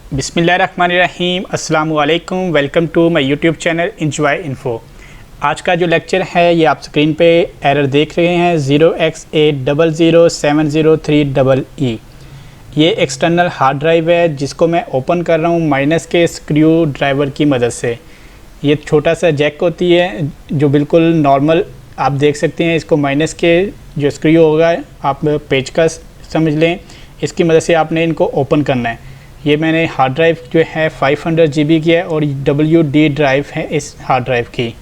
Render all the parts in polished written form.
बिस्मिल्लाहिर्रहमानिर्रहीम। अस्सलाम वालेकुम। Welcome to my YouTube channel enjoy info. आज का जो लेक्चर है ये आप स्क्रीन पे एरर देख रहे हैं 0x800703EE। ये एक्सटर्नल हार्ड ड्राइव है जिसको मैं ओपन कर रहा हूँ माइनस के स्क्रू ड्राइवर की मदद से। ये छोटा सा जैक होती है जो बिल्कुल नॉर्मल आप देख सकते हैं। इसको माइनस के जो स्क्रू होगा आप पेचकस समझ लें, इसकी मदद से आपने इनको ओपन करना है। ये मैंने हार्ड ड्राइव जो है 500 GB की है और WD ड्राइव है इस हार्ड ड्राइव की।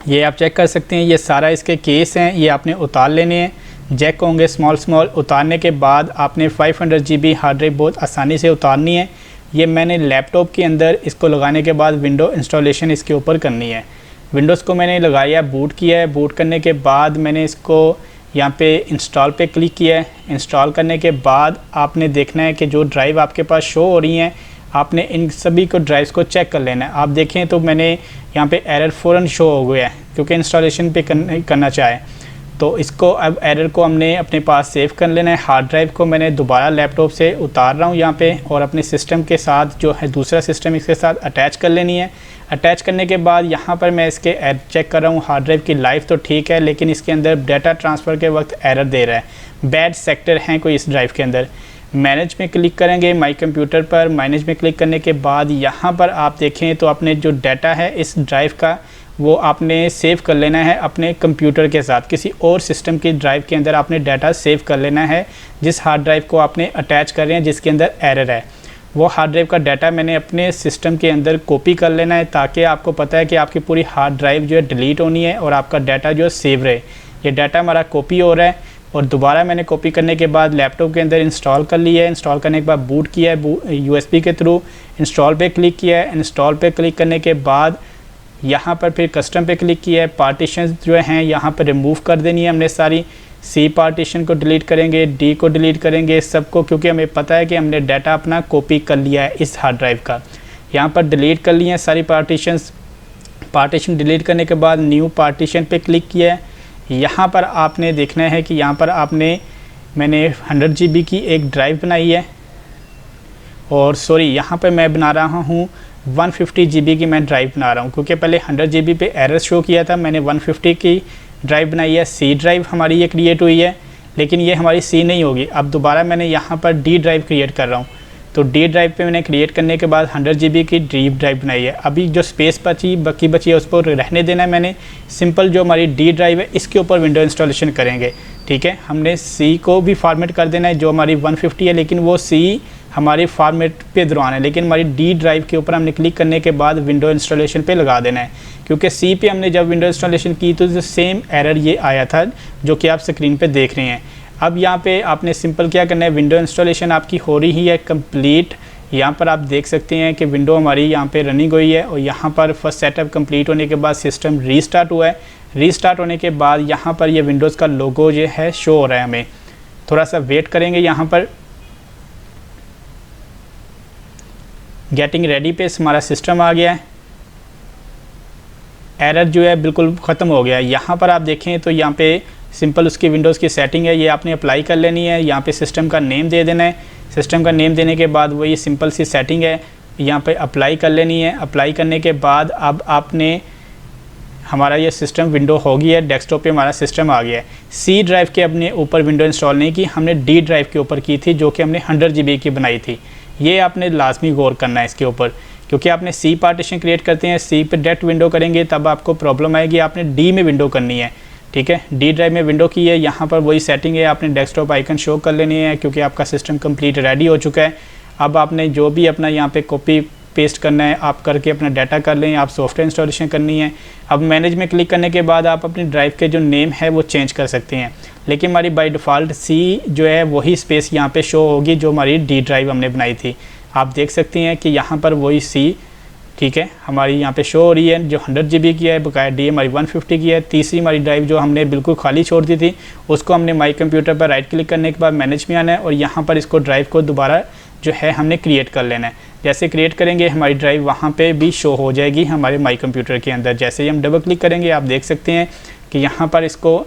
ये आप चेक कर सकते हैं, ये सारा इसके केस हैं, ये आपने उतार लेने हैं। जैक होंगे स्मॉल उतारने के बाद आपने 500 GB हार्ड ड्राइव बहुत आसानी से उतारनी है। ये मैंने लैपटॉप के अंदर इसको लगाने के बाद विंडो इंस्टॉलेशन इसके ऊपर करनी है। विंडोज़ को मैंने लगाया, बूट किया है। बूट करने के बाद मैंने इसको यहाँ पे इंस्टॉल पे क्लिक किया है। इंस्टॉल करने के बाद आपने देखना है कि जो ड्राइव आपके पास शो हो रही हैं आपने इन सभी को ड्राइव्स को चेक कर लेना है। आप देखें तो मैंने यहाँ पे एरर फ़ौरन शो हो गया है क्योंकि इंस्टॉलेशन पे करना चाहे तो इसको अब एरर को हमने अपने पास सेव कर लेना है। हार्ड ड्राइव को मैंने दोबारा लैपटॉप से उतार रहा हूँ यहाँ पे और अपने सिस्टम के साथ जो है दूसरा सिस्टम इसके साथ अटैच कर लेनी है। अटैच करने के बाद यहाँ पर मैं इसके एरर चेक कर रहा हूँ। हार्ड ड्राइव की लाइफ तो ठीक है लेकिन इसके अंदर डाटा ट्रांसफ़र के वक्त एरर दे रहा है, बैड सेक्टर हैं कोई इस ड्राइव के अंदर। मैनेज में क्लिक करेंगे माई कंप्यूटर पर। मैनेज में क्लिक करने के बाद यहाँ पर आप देखें तो अपने जो डाटा है इस ड्राइव का वो आपने सेव कर लेना है अपने कंप्यूटर के साथ। किसी और सिस्टम की ड्राइव के अंदर आपने डाटा सेव कर लेना है जिस हार्ड ड्राइव को आपने अटैच कर रहे हैं जिसके अंदर एरर है। वो हार्ड ड्राइव का डाटा मैंने अपने सिस्टम के अंदर कॉपी कर लेना है ताकि आपको पता है कि आपकी पूरी हार्ड ड्राइव जो है डिलीट होनी है और आपका डाटा जो है सेव रहे। ये डाटा हमारा कॉपी हो रहा है और दोबारा मैंने कॉपी करने के बाद लैपटॉप के अंदर इंस्टॉल कर लिया है। इंस्टॉल करने के बाद बूट किया है USB के थ्रू। इंस्टॉल पे क्लिक किया है। इंस्टॉल पे क्लिक करने के बाद यहाँ पर फिर कस्टम पे क्लिक किया है। पार्टीशन जो हैं यहाँ पर रिमूव कर देनी है हमने सारी। C पार्टीशन को डिलीट करेंगे, D को डिलीट करेंगे सबको, क्योंकि हमें पता है कि हमने डाटा अपना कॉपी कर लिया है इस हार्ड ड्राइव का। यहाँ पर डिलीट कर लिए हैं सारी पार्टीशन डिलीट करने के बाद न्यू पार्टीशन पे क्लिक किया है। यहाँ पर आपने देखना है कि यहाँ पर मैंने 100 GB की एक ड्राइव बनाई है और सॉरी यहाँ पर मैं बना रहा हूँ 150 GB की मैं ड्राइव बना रहा हूँ क्योंकि पहले 100 GB पे एरर शो किया था। मैंने 150 की ड्राइव बनाई है। C ड्राइव हमारी ये क्रिएट हुई है लेकिन ये हमारी C नहीं होगी। अब दोबारा मैंने यहाँ पर D ड्राइव क्रिएट कर रहा हूँ तो D ड्राइव पे मैंने क्रिएट करने के बाद 100 GB की D ड्राइव बनाई है। अभी जो स्पेस बची है उस पर रहने देना है मैंने। सिंपल जो हमारी D ड्राइव है इसके ऊपर विंडो इंस्टॉलेशन करेंगे। ठीक है, हमने C को भी फॉर्मेट कर देना है जो हमारी 150 है लेकिन वो C हमारी फॉर्मेट पे दौरान है, लेकिन हमारी D ड्राइव के ऊपर हमने क्लिक करने के बाद विंडो इंस्टॉलेशन पे लगा देना है क्योंकि C पे हमने जब विंडो इंस्टॉलेशन की तो सेम एरर ये आया था जो कि आप स्क्रीन पे देख रहे हैं। अब यहाँ पे आपने सिंपल क्या करना है, विंडो इंस्टॉलेशन आपकी हो रही है कंप्लीट। यहाँ पर आप देख सकते हैं कि विंडो हमारी यहाँ पे रनिंग हुई है और यहाँ पर फर्स्ट सेटअप कंप्लीट होने के बाद सिस्टम रीस्टार्ट हुआ है। रीस्टार्ट होने के बाद यहाँ पर ये विंडोज़ का लोगो जो है शो हो रहा है। हमें थोड़ा सा वेट करेंगे। यहाँ पर गेटिंग रेडी पे हमारा सिस्टम आ गया है। एरर जो है बिल्कुल ख़त्म हो गया है। यहाँ पर आप देखें तो यहाँ पे सिंपल उसकी विंडोज़ की सेटिंग है, ये आपने अप्लाई कर लेनी है। यहाँ पे सिस्टम का नेम दे देना है। सिस्टम का नेम देने के बाद वो ये सिंपल सी सेटिंग है यहाँ पे अप्लाई कर लेनी है। अप्लाई करने के बाद अब आपने हमारा ये सिस्टम विंडो हो गया है, डेस्कटॉप पे हमारा सिस्टम आ गया है। C ड्राइव के अपने ऊपर विंडो इंस्टॉल नहीं की, हमने D ड्राइव के ऊपर की थी जो कि हमने 100 GB की बनाई थी। ये आपने लाजमी गौर करना है इसके ऊपर क्योंकि आपने C पार्टीशन क्रिएट करते हैं, C पे डायरेक्ट विंडो करेंगे तब आपको प्रॉब्लम आएगी। आपने D में विंडो करनी है। ठीक है, D ड्राइव में विंडो की है। यहाँ पर वही सेटिंग है, आपने डेस्कटॉप आइकन शो कर लेनी है क्योंकि आपका सिस्टम कंप्लीट रेडी हो चुका है। अब आपने जो भी अपना यहाँ पे कॉपी पेस्ट करना है आप करके अपना डाटा कर लें। आप सॉफ्टवेयर इंस्टॉलेशन करनी है। अब मैनेज में क्लिक करने के बाद आप अपनी ड्राइव के जो नेम है वो चेंज कर सकते हैं लेकिन हमारी बाय डिफ़ॉल्ट C जो है वही स्पेस यहाँ पे शो होगी जो हमारी D ड्राइव हमने बनाई थी। आप देख सकते हैं कि यहाँ पर वही C ठीक है हमारी यहाँ पे शो हो रही है जो 100 GB की है। बकाया D हमारी 150 की है। तीसरी हमारी ड्राइव जो हमने बिल्कुल खाली छोड़ दी थी उसको हमने माई कंप्यूटर पर राइट क्लिक करने के बाद मैनेज में आना है और यहाँ पर इसको ड्राइव को दोबारा जो है हमने क्रिएट कर लेना है। जैसे क्रिएट करेंगे हमारी ड्राइव वहाँ पे भी शो हो जाएगी हमारे माई कंप्यूटर के अंदर। जैसे ही हम डबल क्लिक करेंगे आप देख सकते हैं कि यहाँ पर इसको